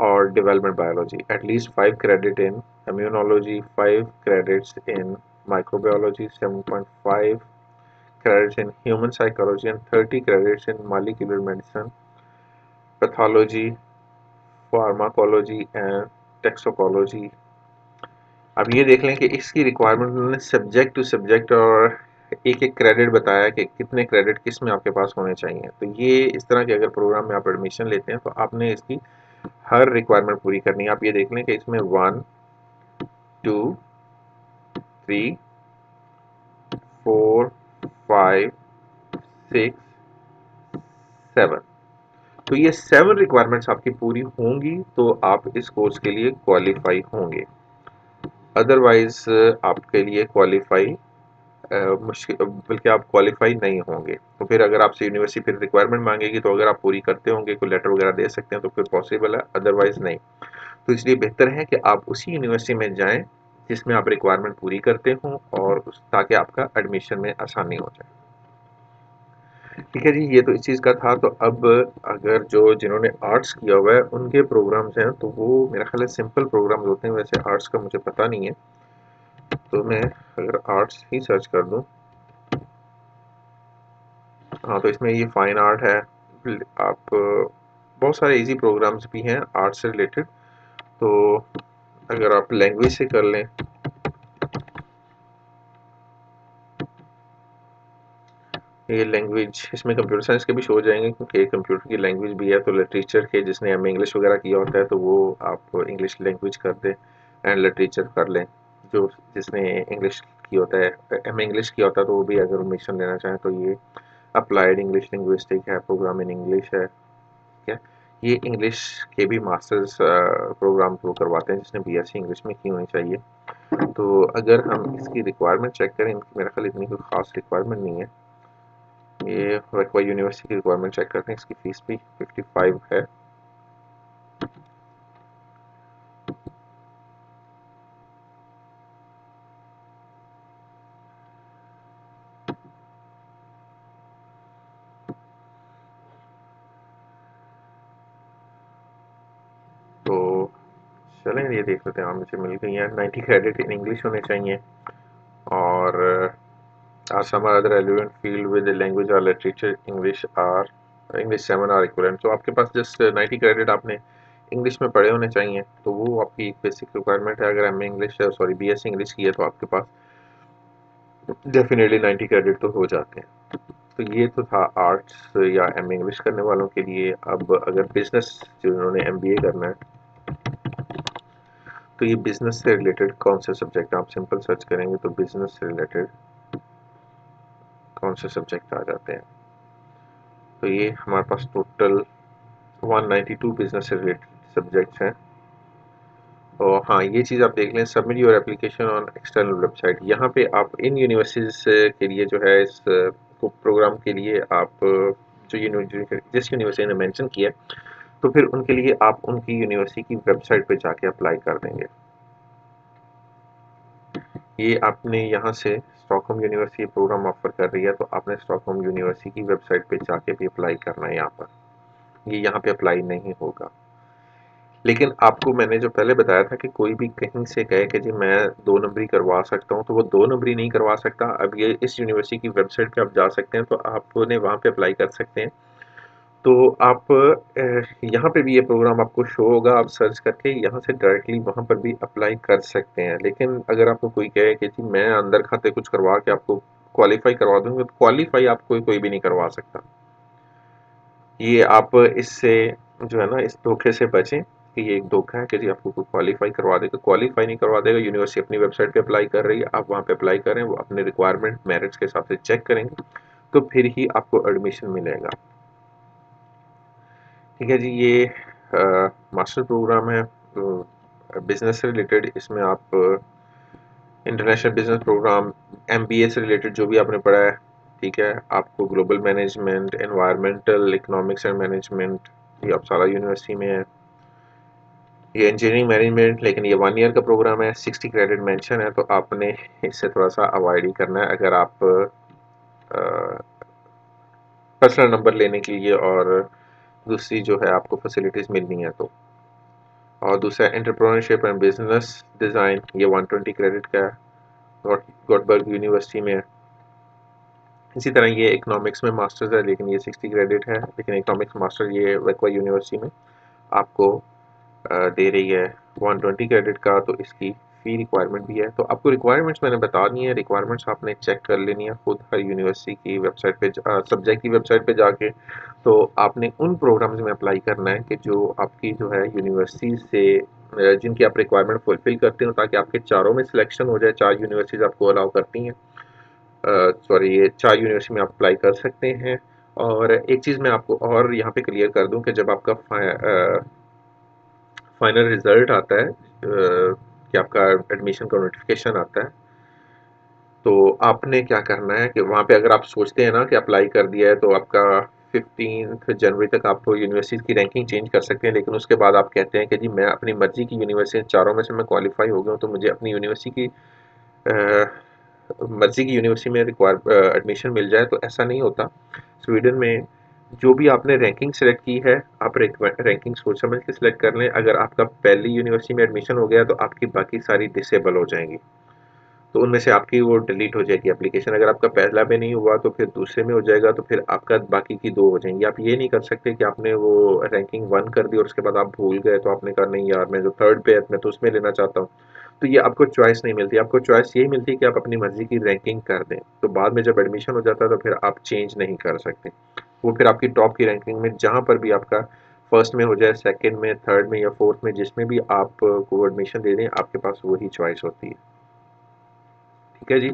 और development biology. At least 5 credit in immunology, 5 credits in microbiology, 7.5 credits in human psychology and 30 credits in molecular medicine, pathology, pharmacology and toxicology। अब ये देख लें कि इसकी रिक्वायरमेंट उन्होंने सब्जेक्ट टू सब्जेक्ट और एक एक क्रेडिट बताया कि कितने क्रेडिट किस में आपके पास होने चाहिए। तो ये इस तरह के अगर प्रोग्राम में आप एडमिशन लेते हैं तो आपने इसकी हर रिक्वायरमेंट पूरी करनी है। आप ये देख लें कि इसमें 1, 2, 3, 4, 5, 6, 7, तो ये 7 रिक्वायरमेंट्स आपकी पूरी होंगी तो आप इस कोर्स के लिए क्वालिफाई होंगे। अदरवाइज आपके लिए क्वालिफाई मुश्किल, बल्कि आप क्वालिफाई नहीं होंगे। तो फिर अगर आपसे यूनिवर्सिटी फिर रिक्वायरमेंट मांगेगी तो अगर आप पूरी करते होंगे, कोई लेटर वगैरह दे सकते हैं तो फिर पॉसिबल है, अदरवाइज नहीं। तो इसलिए बेहतर है कि आप उसी यूनिवर्सिटी में जाएं जिसमें आप रिक्वायरमेंट पूरी करते हों, और ताकि आपका एडमिशन में आसानी हो जाए। ठीक है जी, ये तो इस चीज़ का था। तो अब अगर जो जिन्होंने आर्ट्स किया हुआ है उनके प्रोग्राम्स हैं तो वो मेरा ख्याल है सिंपल प्रोग्राम्स होते हैं, वैसे आर्ट्स का मुझे पता नहीं है। तो मैं अगर आर्ट्स ही सर्च कर दूं, हाँ तो इसमें ये फाइन आर्ट है। आप बहुत सारे इजी प्रोग्राम्स भी हैं आर्ट्स से रिलेटेड। तो अगर आप लैंग्वेज से कर लें, ये लैंग्वेज, इसमें कंप्यूटर साइंस के भी शो हो जाएंगे क्योंकि कंप्यूटर की लैंग्वेज भी है। तो लिटरेचर के जिसने एम इंग्लिश वगैरह किया होता है तो वो आप इंग्लिश लैंग्वेज कर दें, एंड लिटरेचर कर लें। जो जिसने इंग्लिश किया होता है, एम इंग्लिश किया होता है, तो वो भी अगर एडमिशन लेना चाहें तो ये अप्लाइड इंग्लिश लिंग्विस्टिक है, प्रोग्राम इन इंग्लिश है। ठीक है, ये इंग्लिश के भी मास्टर्स प्रोग्राम वो करवाते हैं जिसने बीएससी इंग्लिश में की होनी चाहिए। तो अगर हम इसकी रिक्वायरमेंट चेक करें, मेरा ख्याल इतनी कोई खास रिक्वायरमेंट नहीं है। ये वकवा यूनिवर्सिटी की रिक्वायरमेंट चेक करते हैं, इसकी फीस भी 55 है। तो चलें ये देख लेते हैं। हाँ मुझे मिल गई है, 90 क्रेडिट इन इंग्लिश होने चाहिए, और some other relevant field with the language or literature English 7 are equivalent। तो आपके पास जस्ट 90 क्रेडिट आपने इंग्लिश में पढ़े होने चाहिए, तो वो आपकी एक बेसिक रिक्वायरमेंट है। अगर M English sorry BSc English की है तो आपके पास डेफिनेटली 90 क्रेडिट तो हो जाते हैं। तो ये तो था आर्ट्स या एम इंग्लिश करने वालों के लिए। अब अगर बिजनेस, जिन्होंने एमबीए करना है, तो ये बिजनेस से रिलेटेड कौन से सब्जेक्ट, आप सिंपल सर्च करेंगे तो बिजनेस से रिलेटेड कौन से सब्जेक्ट आ जाते हैं। तो ये हमारे पास टोटल 192 बिजनेस से रिलेटेड सब्जेक्ट्स हैं। और हाँ, ये चीज़ आप देख लें, submit your application on external website. यहाँ पे आप इन यूनिवर्सिटीज़ के लिए जो है इस प्रोग्राम के लिए आप जो यूनिवर्सिटी जिस यूनिवर्सिटी ने मेंशन किया है, तो फिर उनके लिए आप उनकी यूनिवर्सिटी की वेबसाइट पे जाके अप्लाई कर देंगे। ये आपने यहाँ से स्टॉकहोम यूनिवर्सिटी प्रोग्राम ऑफर कर रही है, तो आपने स्टॉकहोम यूनिवर्सिटी की वेबसाइट पे जाके भी अप्लाई करना है। यहाँ पर ये यहाँ पे अप्लाई नहीं होगा। लेकिन आपको मैंने जो पहले बताया था कि कोई भी कहीं से कहे कि जी मैं 2 नंबरी करवा सकता हूँ, तो वो 2 नंबरी नहीं करवा सकता। अब ये इस यूनिवर्सिटी की वेबसाइट पे आप जा सकते हैं, तो आपने वहाँ पे अप्लाई कर सकते हैं। तो आप यहाँ पे भी ये प्रोग्राम आपको शो होगा, आप सर्च करके यहाँ से डायरेक्टली वहाँ पर भी अप्लाई कर सकते हैं। लेकिन अगर आपको कोई कहे कि जी मैं अंदर खाते कुछ करवा के आपको क्वालिफाई करवा दूंगा, तो क्वालिफाई आपको कोई भी नहीं करवा सकता। ये आप इससे जो है ना, इस धोखे से बचें कि ये एक धोखा है कि जी आपको कोई क्वालिफाई करवा देगा। क्वालिफाई नहीं करवा देगा। यूनिवर्सिटी अपनी वेबसाइट पे अप्लाई कर रही है, आप वहाँ पे अप्लाई करें, वो अपने रिक्वायरमेंट मेरिट्स के हिसाब से चेक करेंगे, तो फिर ही आपको एडमिशन मिलेगा। ठीक है जी। ये मास्टर प्रोग्राम है बिजनेस से रिलेटेड। इसमें आप इंटरनेशनल बिजनेस प्रोग्राम, एमबीए से रिलेटेड जो भी आपने पढ़ा है, ठीक है, आपको global management, environmental economics and management, ये आप सारा यूनिवर्सिटी में है। ये इंजीनियरिंग मैनेजमेंट, लेकिन ये 1 ईयर का प्रोग्राम है, 60 क्रेडिट मेंशन है, तो आपने इससे थोड़ा सा अवॉइड ही करना है अगर आप पर्सनल नंबर लेने के लिए और दूसरी जो है आपको फैसिलिटीज़ मिलनी है तो। और दूसरा एंटरप्रेन्योरशिप एंड बिजनेस डिज़ाइन, ये 120 क्रेडिट का है, गॉटबर्ग यूनिवर्सिटी में है। इसी तरह ये इकोनॉमिक्स में मास्टर्स है, लेकिन ये 60 क्रेडिट है, लेकिन इकोनॉमिक्स मास्टर ये वैक्वा यूनिवर्सिटी में आपको दे रही है 120 क्रेडिट का, तो इसकी फ़ी रिक्वायरमेंट भी है। तो आपको रिक्वायरमेंट्स मैंने बता दी हैं, रिक्वायरमेंट्स आपने चेक कर लेनी है खुद हर यूनिवर्सिटी की वेबसाइट पे, सब्जेक्ट की वेबसाइट पे जाके। तो आपने उन प्रोग्राम्स में अप्लाई करना है कि जो आपकी जो है यूनिवर्सिटी से जिनकी आप रिक्वायरमेंट फुलफिल करते हो, ताकि आपके चारों में सिलेक्शन हो जाए। 4 यूनिवर्सिटीज़ आपको अलाउ करती हैं, सॉरी ये 4 यूनिवर्सिटी में आप अप्लाई कर सकते हैं। और एक चीज़ मैं आपको और यहाँ पे क्लियर कर दूँ कि जब आपका फाइनल रिजल्ट आता है, कि आपका एडमिशन का नोटिफिकेशन आता है, तो आपने क्या करना है कि वहाँ पे अगर आप सोचते हैं ना कि अप्लाई कर दिया है, तो आपका 15 जनवरी तक आप यूनिवर्सिटी की रैंकिंग चेंज कर सकते हैं। लेकिन उसके बाद आप कहते हैं कि जी मैं अपनी मर्जी की यूनिवर्सिटी चारों में से मैं क्वालिफाई हो गया हूँ, तो मुझे अपनी यूनिवर्सिटी की मर्जी की यूनिवर्सिटी में एडमिशन मिल जाए, तो ऐसा नहीं होता। स्वीडन में जो भी आपने रैंकिंग सेलेक्ट की है, आप रैंकिंग सोच समझ के सिलेक्ट कर लें। अगर आपका पहली यूनिवर्सिटी में एडमिशन हो गया, तो आपकी बाकी सारी डिसेबल हो जाएंगी, तो उनमें से आपकी वो डिलीट हो जाएगी एप्लीकेशन। अगर आपका पहला में नहीं हुआ, तो फिर दूसरे में हो जाएगा, तो फिर आपका बाकी की 2 हो जाएंगी। आप ये नहीं कर सकते कि आपने वो रैंकिंग 1 कर दी और उसके बाद आप भूल गए, तो आपने कहा नहीं यार मैं जो 3rd पे है मैं तो उसमें लेना चाहता हूँ। तो ये आपको चॉइस नहीं मिलती। आपको चॉइस यही मिलती है कि आप अपनी मर्जी की रैंकिंग कर दें, तो बाद में जब एडमिशन हो जाता है तो फिर आप चेंज नहीं कर सकते। वो फिर आपकी टॉप की रैंकिंग में जहाँ पर भी आपका फर्स्ट में हो जाए, सेकंड में, थर्ड में या फोर्थ में, जिसमें भी आप को एडमिशन दे दें, आपके पास वही चॉइस होती है। ठीक है जी।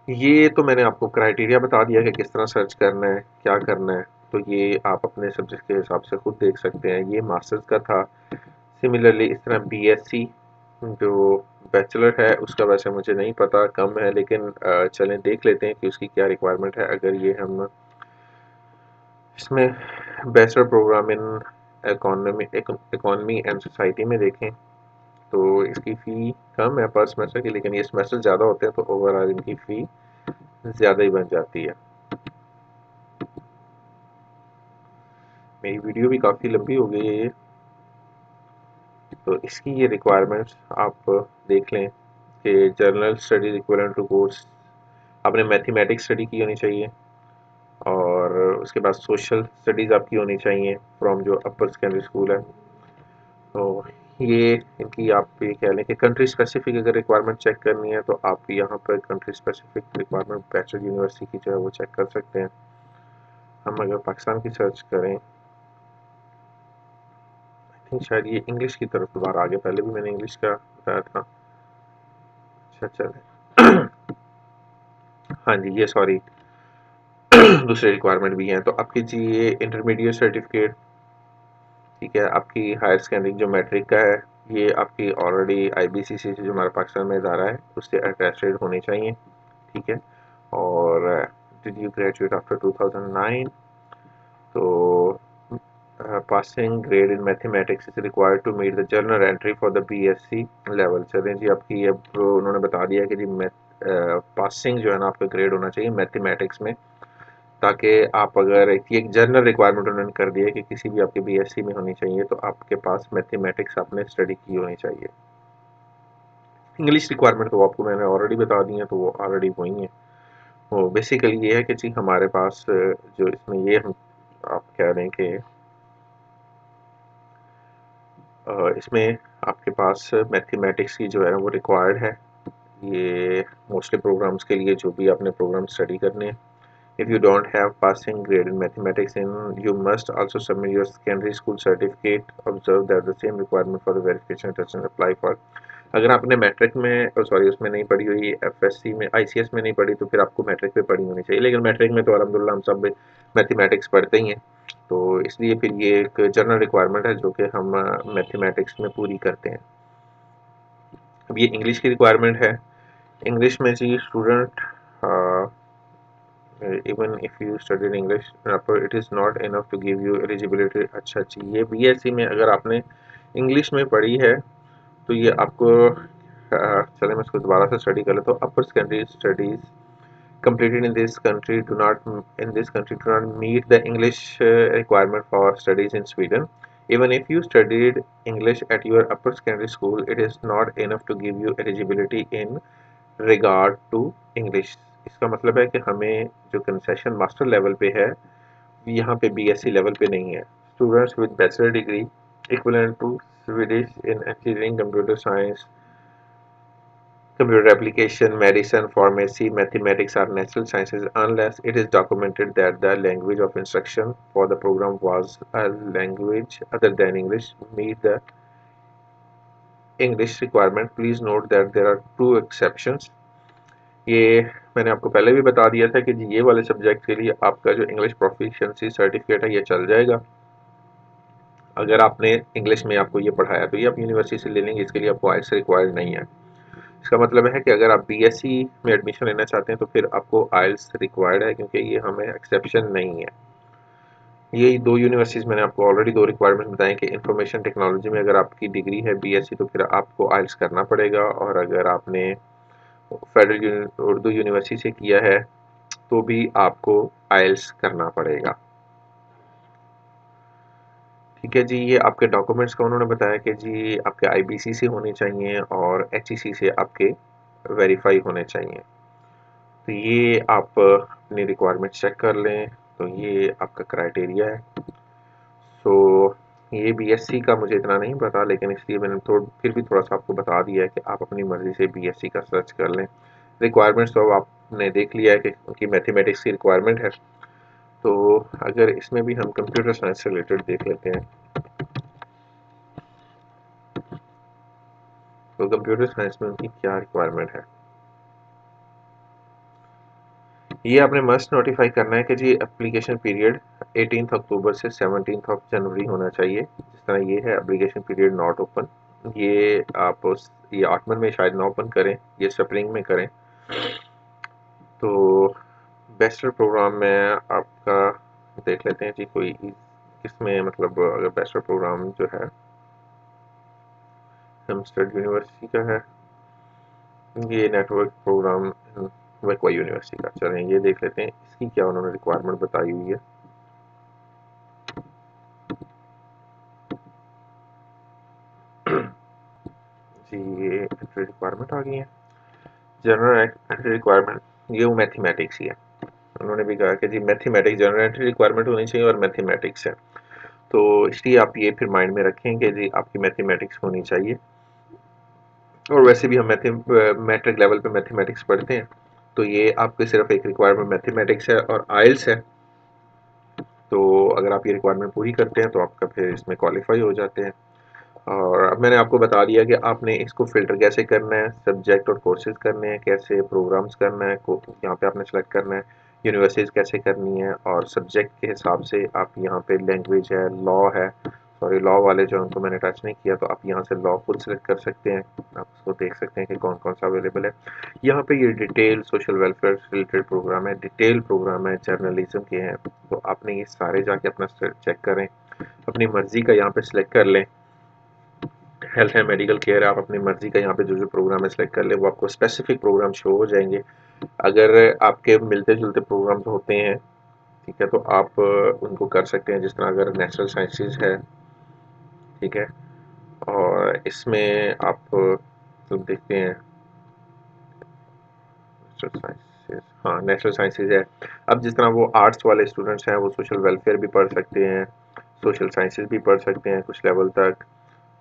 ये तो मैंने आपको क्राइटेरिया बता दिया कि किस तरह सर्च करना है, क्या करना है। तो ये आप अपने सब्जेक्ट के हिसाब से खुद देख सकते हैं। ये मास्टर्स का था। सिमिलरली इस तरह बीएससी जो बैचलर है उसका वैसे मुझे नहीं पता, कम है, लेकिन चलें देख लेते हैं कि उसकी क्या रिक्वायरमेंट है। अगर ये हम इसमें bachelor program in economy and society में देखें, तो इसकी फ़ी कम है पर सेमेस्टर की, लेकिन ये सेमेस्टर ज़्यादा होते हैं तो ओवरऑल इनकी फ़ी ज़्यादा ही बन जाती है। मेरी वीडियो भी काफ़ी लंबी हो गई है ये, तो इसकी ये रिक्वायरमेंट्स आप देख लें कि general studies equivalent to course, आपने मैथमेटिक्स स्टडी की होनी चाहिए, और उसके बाद सोशल स्टडीज़ आपकी होनी चाहिए फ्रॉम जो अपर सेकेंडरी स्कूल है। तो ये इनकी आप ये कह लें कि कंट्री स्पेसिफिक अगर रिक्वायरमेंट चेक करनी है, तो आप यहाँ पर country specific requirement bachelor university की जो है वो चेक कर सकते हैं। हम अगर पाकिस्तान की सर्च करें, आई थिंक शायद ये इंग्लिश की तरफ दोबारा आ गया, पहले भी मैंने इंग्लिश का बताया था। अच्छा चले हाँ जी, ये सॉरी दूसरे रिक्वायरमेंट भी हैं। तो आपकी जी ये इंटरमीडिएट सर्टिफिकेट, ठीक है, आपकी हायर सेकेंडरी जो मैट्रिक का है, ये आपकी ऑलरेडी आईबीसीसी से जो हमारा पाकिस्तान में इदारा है उससे अटेस्टेड होनी चाहिए, ठीक है। और डिड यू ग्रेजुएट आफ्टर 2009? तो passing grade in mathematics is required to meet the general entry for the BSc level. चलें जी, आपकी अब उन्होंने बता दिया कि जी पासिंग जो है ना आपका ग्रेड होना चाहिए मैथमेटिक्स में, ताकि आप अगर एक जनरल रिक्वायरमेंट उन्होंने कर दिया है कि किसी भी आपके बीएससी में होनी चाहिए तो आपके पास मैथमेटिक्स आपने स्टडी की होनी चाहिए। इंग्लिश रिक्वायरमेंट तो आपको मैंने ऑलरेडी बता दी है, तो वो ऑलरेडी वही है। वो बेसिकली ये है कि जी हमारे पास जो इसमें ये हम आप कह रहे हैं कि इसमें आपके पास मैथमेटिक्स की जो है वो रिक्वायर्ड है, ये मोस्टली प्रोग्राम्स के लिए जो भी आपने प्रोग्राम स्टडी करने हैं। If you don't have passing grade in mathematics, then you must also submit your secondary school certificate. Observe that the same requirement for the verification doesn't apply for. अगर आपने मैट्रिक में सॉरी उसमें नहीं पढ़ी हुई, एफएससी में आईसीएस में नहीं पढ़ी, तो फिर आपको मैट्रिक पे पढ़ी होनी चाहिए। लेकिन मैट्रिक में तो अल्हम्दुलिल्लाह हम सब मैथमेटिक्स पढ़ते ही हैं, तो इसलिए फिर ये एक जनरल रिक्वायरमेंट है जो कि हम मैथमेटिक्स में पूरी करते हैं। अब ये इंग्लिश की रिक्वायरमेंट है। इंग्लिश में जी student even if you studied English it is not enough to give you eligibility। अच्छा जी, ये बीएससी में अगर आपने इंग्लिश में पढ़ी है तो ये आपको चले मैं इसको दोबारा से स्टडी कर लेता हूँ। Upper secondary studies completed in this country do not meet the English requirement for studies in Sweden. Even if you studied English at your upper secondary school, it is not enough to give you eligibility in regard to English। इसका मतलब है कि हमें जो कंसेशन मास्टर लेवल पे है यहाँ पे बीएससी लेवल पे नहीं है। Students with bachelor degree equivalent to Swedish in engineering, computer science, computer application, medicine, pharmacy, mathematics or natural sciences unless it is documented that the language of instruction for the program was a language other than English meet the English requirement। Please note that there are two exceptions। ये मैंने आपको पहले भी बता दिया था कि ये वाले सब्जेक्ट के लिए आपका जो इंग्लिश प्रोफिशिएंसी सर्टिफिकेट है ये चल जाएगा। अगर आपने इंग्लिश में आपको ये पढ़ाया तो ये आप यूनिवर्सिटी से ले लेंगे, इसके लिए आपको आइल्स रिक्वायर्ड नहीं है। इसका मतलब है कि अगर आप बीएससी में एडमिशन लेना चाहते हैं तो फिर आपको आइल्स रिक्वायर्ड है, क्योंकि ये हमें एक्सेप्शन नहीं है। ये दो यूनिवर्सिटीज़ मैंने आपको ऑलरेडी दो रिक्वायरमेंट बताएं कि इंफॉर्मेशन टेक्नोलॉजी में अगर आपकी डिग्री है बीएससी तो फिर आपको आइल्स करना पड़ेगा, और अगर आपने फेडरल उर्दू यूनिवर्सिटी से किया है तो भी आपको आइल्स करना पड़ेगा। ठीक है जी, ये आपके डॉक्यूमेंट्स का उन्होंने बताया कि जी आपके आईबीसी से होने चाहिए और एचईसी से आपके वेरीफाई होने चाहिए। तो ये आप अपनी रिक्वायरमेंट चेक कर लें, तो ये आपका क्राइटेरिया है। सो ये बीएससी का मुझे इतना नहीं पता, लेकिन इसलिए मैंने फिर भी थोड़ा सा आपको बता दिया है कि आप अपनी मर्ज़ी से बीएससी का सर्च कर लें। रिक्वायरमेंट्स तो अब आपने देख लिया है कि उनकी मैथमेटिक्स की रिक्वायरमेंट है। तो अगर इसमें भी हम कंप्यूटर साइंस से रिलेटेड देख लेते हैं, तो कंप्यूटर साइंस में उनकी क्या रिक्वायरमेंट है, ये आपने मस्ट नोटिफाई करना है कि जी एप्लीकेशन पीरियड 18 अक्टूबर से 17 जनवरी होना चाहिए। जिस तरह ये है एप्लीकेशन पीरियड नॉट ओपन, ये आप ये ऑटमन में शायद ना ओपन करें, ये स्प्रिंग में करें। तो बैचलर प्रोग्राम में आपका देख लेते हैं जी कोई इसमें मतलब अगर बैचलर प्रोग्राम जो है हेम्स्टेड यूनिवर्सिटी का है, ये नेटवर्क प्रोग्राम वैकवा यूनिवर्सिटी का। चलें ये देख लेते हैं इसकी क्या उन्होंने रिक्वायरमेंट बताई हुई है। जी ये एंट्री रिक्वायरमेंट आ गई है, जनरल एंट्री रिक्वायरमेंट, ये वो मैथमेटिक्स ही है। उन्होंने भी कहा कि जी मैथमेटिक्स जनरल एंट्री रिक्वायरमेंट होनी चाहिए और मैथमेटिक्स है, तो इसलिए आप ये फिर माइंड में रखें कि जी आपकी मैथमेटिक्स होनी चाहिए। और वैसे भी हम मैट्रिक लेवल पे मैथमेटिक्स पढ़ते हैं, तो ये आपके सिर्फ एक रिक्वायरमेंट मैथमेटिक्स है और आइल्स है। तो अगर आप ये रिक्वायरमेंट पूरी करते हैं तो आपका फिर इसमें क्वालिफाई हो जाते हैं। और अब मैंने आपको बता दिया कि आपने इसको फ़िल्टर कैसे करना है, सब्जेक्ट और कोर्सेज़ करने हैं, कैसे प्रोग्राम्स करना है, यहाँ पे आपने सेलेक्ट करना है। यूनिवर्सिटीज़ कैसे करनी है, और सब्जेक्ट के हिसाब से आप यहाँ पे लैंग्वेज है, लॉ है, सॉरी लॉ वाले जो उनको मैंने टच नहीं किया, तो आप यहाँ से लॉ खुद सेलेक्ट कर सकते हैं। आप उसको देख सकते हैं कि कौन कौन सा अवेलेबल है। यहाँ पे ये detail social welfare related program है, डिटेल प्रोग्राम है, जर्नलिज्म के हैं, तो आपने ये सारे जाके अपना चेक करें, अपनी मर्जी का यहाँ पे सिलेक्ट कर लें। हेल्थ एंड मेडिकल केयर आप अपनी मर्जी का यहाँ पे जो जो प्रोग्राम है सिलेक्ट कर ले, वो आपको स्पेसिफिक प्रोग्राम शो हो जाएंगे। अगर आपके मिलते जुलते प्रोग्राम होते हैं, ठीक है, तो आप उनको कर सकते हैं। जिस तरह अगर नेचुरल साइंसेज है, ठीक है, और इसमें आप मतलब देखते हैं नेचुरल साइंसेज, हाँ नेचुरल साइंसेज है। अब जिस तरह वो आर्ट्स वाले स्टूडेंट्स हैं वो सोशल वेलफेयर भी पढ़ सकते हैं, सोशल साइंसेज भी पढ़ सकते हैं कुछ लेवल तक,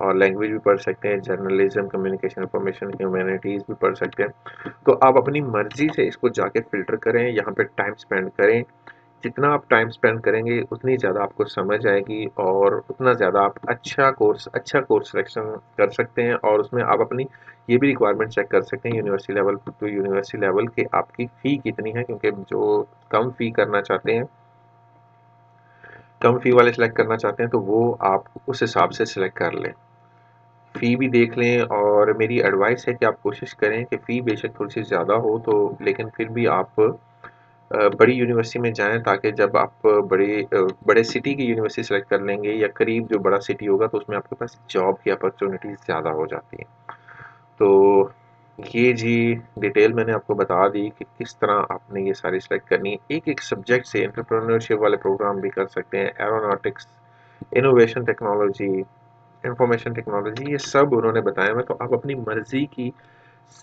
और लैंग्वेज भी पढ़ सकते हैं, जर्नलिज्म, कम्युनिकेशन, इंफॉर्मेशन, ह्यूमैनिटीज़ भी पढ़ सकते हैं। तो आप अपनी मर्जी से इसको जाके फ़िल्टर करें, यहाँ पे टाइम स्पेंड करें। जितना आप टाइम स्पेंड करेंगे उतनी ज़्यादा आपको समझ आएगी, और उतना ज़्यादा आप अच्छा कोर्स सिलेक्शन कर सकते हैं। और उसमें आप अपनी ये भी रिक्वायरमेंट चेक कर सकते हैं university level to university level के आपकी फ़ी कितनी है, क्योंकि जो कम फ़ी करना चाहते हैं, कम फ़ी वाले सिलेक्ट करना चाहते हैं, तो वो आप उस हिसाब से सिलेक्ट कर लें। फ़ी भी देख लें, और मेरी एडवाइस है कि आप कोशिश करें कि फ़ी बेशक थोड़ी-सी ज़्यादा हो तो, लेकिन फिर भी आप बड़ी यूनिवर्सिटी में जाएँ, ताकि जब आप बड़े सिटी की यूनिवर्सिटी सेलेक्ट कर लेंगे या करीब जो बड़ा सिटी होगा, तो उसमें आपके पास जॉब की अपॉर्च्युनिटीज़ ज़्यादा हो जाती हैं। तो ये जी डिटेल मैंने आपको बता दी कि किस तरह आपने ये सारी सेलेक्ट करनी है। एक-एक सब्जेक्ट से एंटरप्रेन्योरशिप वाले प्रोग्राम भी कर सकते हैं, aeronautics, innovation technology, information technology, ये सब उन्होंने बताया हुआ है। तो आप अपनी मर्ज़ी की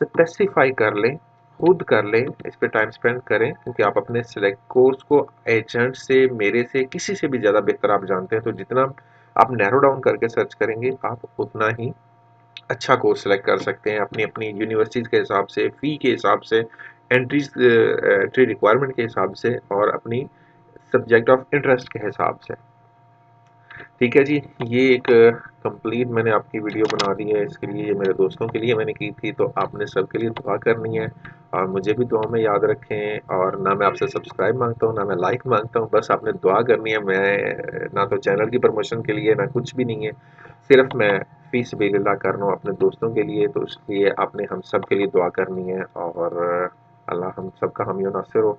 स्पेसिफ़ाई कर लें, खुद कर लें, इस पे टाइम स्पेंड करें, क्योंकि आप अपने सिलेक्ट कोर्स को एजेंट से, मेरे से, किसी से भी ज़्यादा बेहतर आप जानते हैं। तो जितना आप नैरो डाउन करके सर्च करेंगे, आप उतना ही अच्छा कोर्स सेलेक्ट कर सकते हैं अपनी अपनी यूनिवर्सिटीज़ के हिसाब से, फ़ी के हिसाब से, एंट्री रिक्वायरमेंट के हिसाब से, और अपनी सब्जेक्ट ऑफ इंटरेस्ट के हिसाब से। ठीक है जी, ये एक कंप्लीट मैंने आपकी वीडियो बना दी है। इसके लिए ये मेरे दोस्तों के लिए मैंने की थी, तो आपने सबके लिए दुआ करनी है, और मुझे भी दुआ में याद रखें। और ना मैं आपसे सब्सक्राइब मांगता हूँ, ना मैं लाइक मांगता हूँ, बस आपने दुआ करनी है। मैं ना तो चैनल की प्रमोशन के लिए, ना कुछ भी नहीं है, सिर्फ मैं फी सबिलिल्लाह कर रहा हूँ अपने दोस्तों के लिए। तो इसलिए आपने हम सब के लिए दुआ करनी है, और अल्लाह हम सबका हामी और नासिर हो।